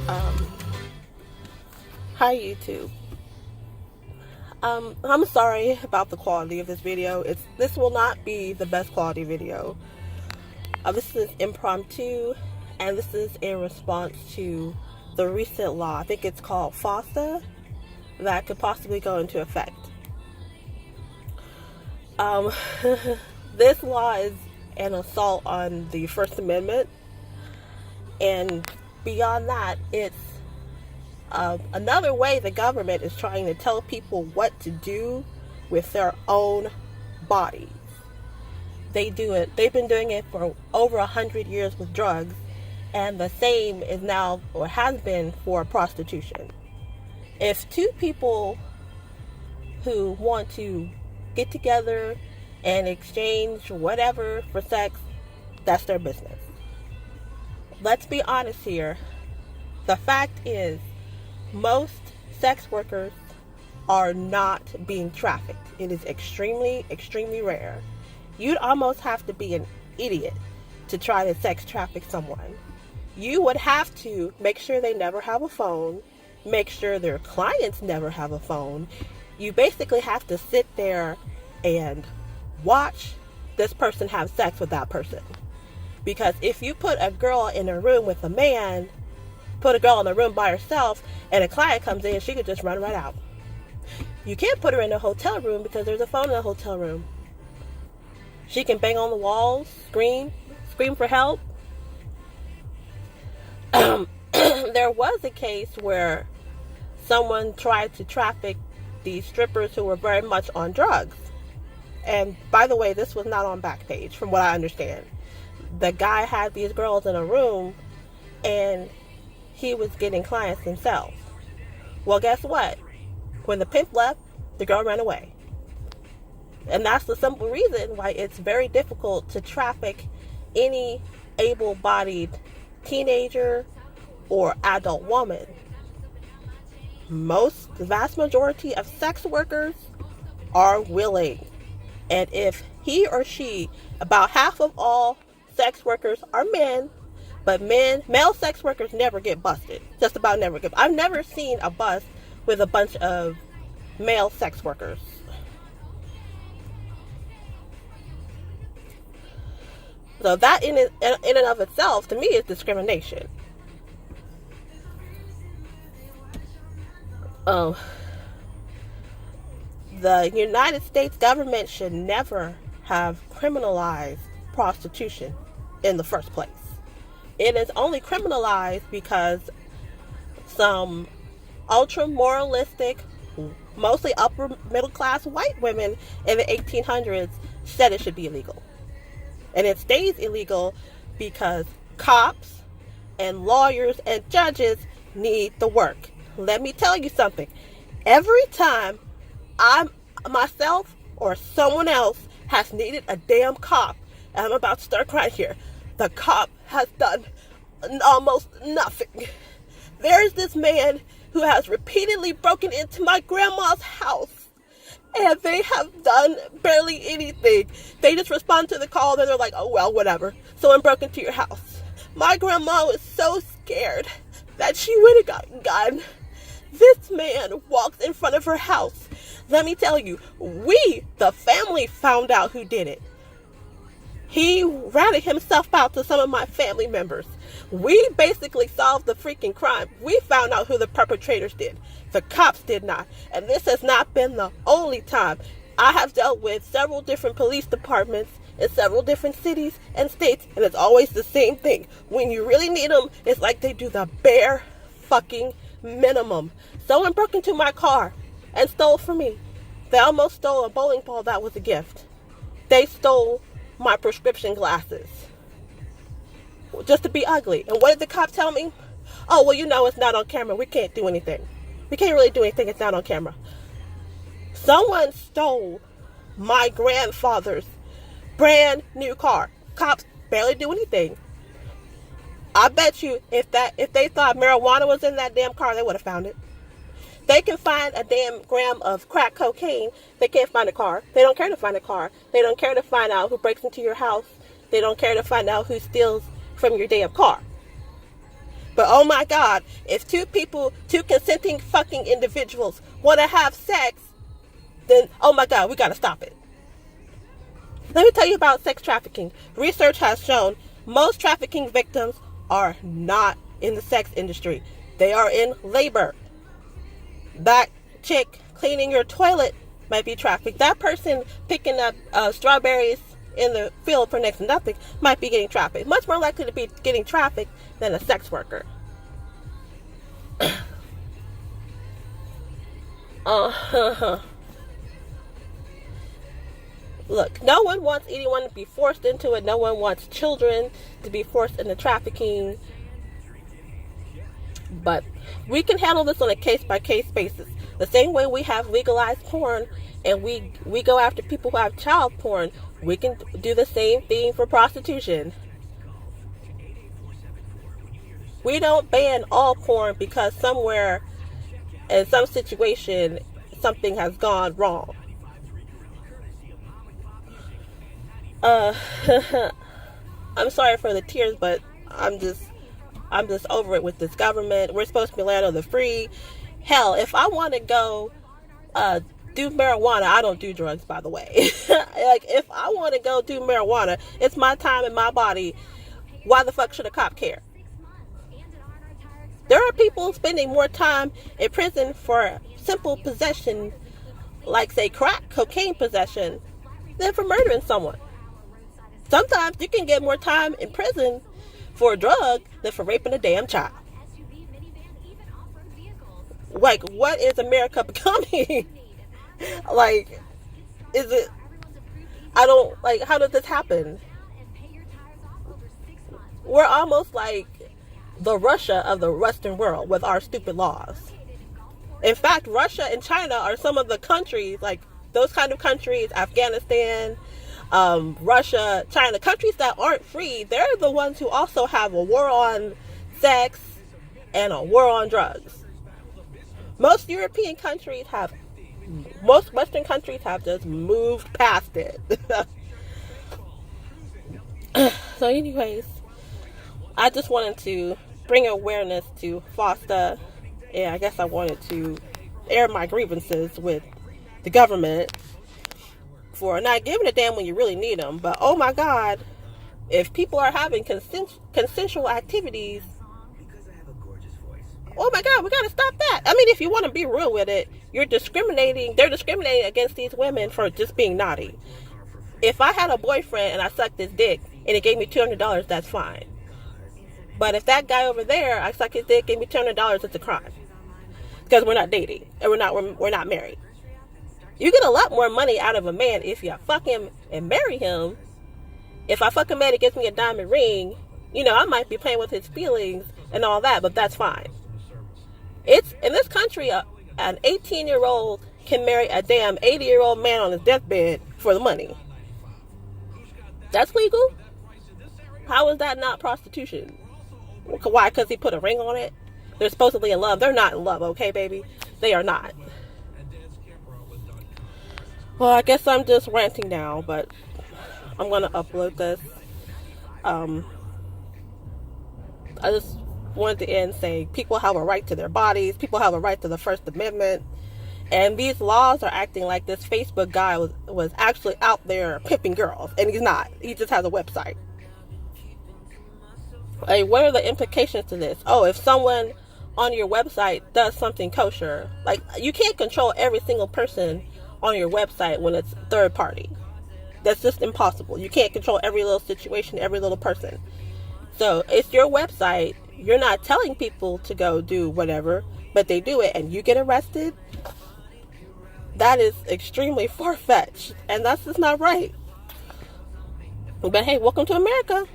Um, Hi YouTube. I'm sorry about the quality of this video. This will not be the best quality video. This is impromptu, and this is in response to the recent law. I think it's called Fosta that could possibly go into effect. Um, this law is an assault on the First Amendment, and beyond that, it's another way the government is trying to tell people what to do with their own bodies. They've been doing it for over 100 years with drugs, and the same is now, or has been, for prostitution. If two people who want to get together and exchange whatever for sex, that's their business. Let's be honest here. The fact is, most sex workers are not being trafficked. It is extremely, extremely rare. You'd almost have to be an idiot to try to sex traffic someone. You would have to make sure they never have a phone, make sure their clients never have a phone. You basically have to sit there and watch this person have sex with that person. Because if you put a girl in a room with a man, put a girl in a room by herself, and a client comes in, she could just run right out. You can't put her in a hotel room because there's a phone in the hotel room. She can bang on the walls, scream for help. There was a case where someone tried to traffic these strippers who were very much on drugs. And by the way, this was not on Backpage, from what I understand. The guy had these girls in a room, and he was getting clients himself. Well, guess what? When the pimp left, the girl ran away. And that's the simple reason why it's very difficult to traffic any able-bodied teenager or adult woman. The vast majority of sex workers are willing. And if he or she, about half of all sex workers are men, but male sex workers never get busted. Just about never get. I've never seen a bust with a bunch of male sex workers. So that in and of itself, to me, is discrimination. The United States government should never have criminalized prostitution in the first place. It is only criminalized because some ultra moralistic, mostly upper middle class white women in the 1800s said it should be illegal. And it stays illegal because cops and lawyers and judges need the work. Let me tell you something. Every time myself or someone else has needed a damn cop, and I'm about to start crying here, the cop has done almost nothing. There's this man who has repeatedly broken into my grandma's house, and they have done barely anything. They just respond to the call, and they're like, oh, well, whatever. Someone broke into your house. My grandma was so scared that she went and got a gun. This man walked in front of her house. Let me tell you, the family, found out who did it. He ratted himself out to some of my family members. We basically solved the freaking crime. We found out who the perpetrators did. The cops did not. And this has not been the only time. I have dealt with several different police departments in several different cities and states, and it's always the same thing. When you really need them, it's like they do the bare fucking minimum. Someone broke into my car and stole from me. They almost stole a bowling ball that was a gift. They stole my prescription glasses just to be ugly. And what did the cop tell me? Oh, well, it's not on camera. We can't do anything. We can't really do anything. It's not on camera. Someone stole my grandfather's brand new car. Cops barely do anything. I bet you if they thought marijuana was in that damn car, they would have found it. They can find a damn gram of crack cocaine. They can't find a car. They don't care to find a car. They don't care to find out who breaks into your house. They don't care to find out who steals from your damn car. But oh my God, if two consenting fucking individuals want to have sex, then oh my God, we gotta stop it. Let me tell you about sex trafficking. Research has shown most trafficking victims are not in the sex industry. They are in labor. That chick cleaning your toilet might be trafficked. That person picking up strawberries in the field for next to nothing might be getting trafficked. Much more likely to be getting trafficked than a sex worker. Look, no one wants anyone to be forced into it. No one wants children to be forced into trafficking. But we can handle this on a case-by-case basis. The same way we have legalized porn and we go after people who have child porn, we can do the same thing for prostitution. We don't ban all porn because somewhere in some situation something has gone wrong. I'm sorry for the tears, but I'm just over it with this government. We're supposed to be land of the free. Hell, if I want to go do marijuana, I don't do drugs, by the way. Like, if I want to go do marijuana, it's my time and my body. Why the fuck should a cop care? There are people spending more time in prison for simple possession, like, say, crack cocaine possession, than for murdering someone. Sometimes you can get more time in prison for a drug than for raping a damn child. Like, what is America becoming? Like, is it... I don't... Like, how does this happen? We're almost like the Russia of the Western world with our stupid laws. In fact, Russia and China are some of the countries, like, those kind of countries, Afghanistan... Russia, China, countries that aren't free, they're the ones who also have a war on sex and a war on drugs. Most Western countries have just moved past it. So anyways, I just wanted to bring awareness to Fosta, and I guess I wanted to air my grievances with the government for not giving a damn when you really need them. But oh my God, if people are having consensual activities, oh my God, we gotta stop that. I mean, if you want to be real with it, they're discriminating against these women for just being naughty. If I had a boyfriend and I sucked his dick and it gave me $200, that's fine. But if that guy over there, I suck his dick, gave me $200, it's a crime. Because we're not dating and we're not married. You get a lot more money out of a man if you fuck him and marry him. If I fuck a man that gets me a diamond ring, I might be playing with his feelings and all that, but that's fine. It's in this country, an 18-year-old can marry a damn 80-year-old man on his deathbed for the money. That's legal? How is that not prostitution? Why? Because he put a ring on it? They're supposedly in love. They're not in love, okay, baby? They are not. Well, I guess I'm just ranting now, but I'm going to upload this. I just wanted to end saying people have a right to their bodies. People have a right to the First Amendment. And these laws are acting like this Facebook guy was actually out there pimping girls. And he's not. He just has a website. Like, what are the implications to this? Oh, if someone on your website does something kosher, like, you can't control every single person on your website when it's third party. That's just impossible. You can't control every little situation, every little person. So it's your website. You're not telling people to go do whatever, but they do it and you get arrested. That is extremely far-fetched, and that's just not right. But hey, welcome to America.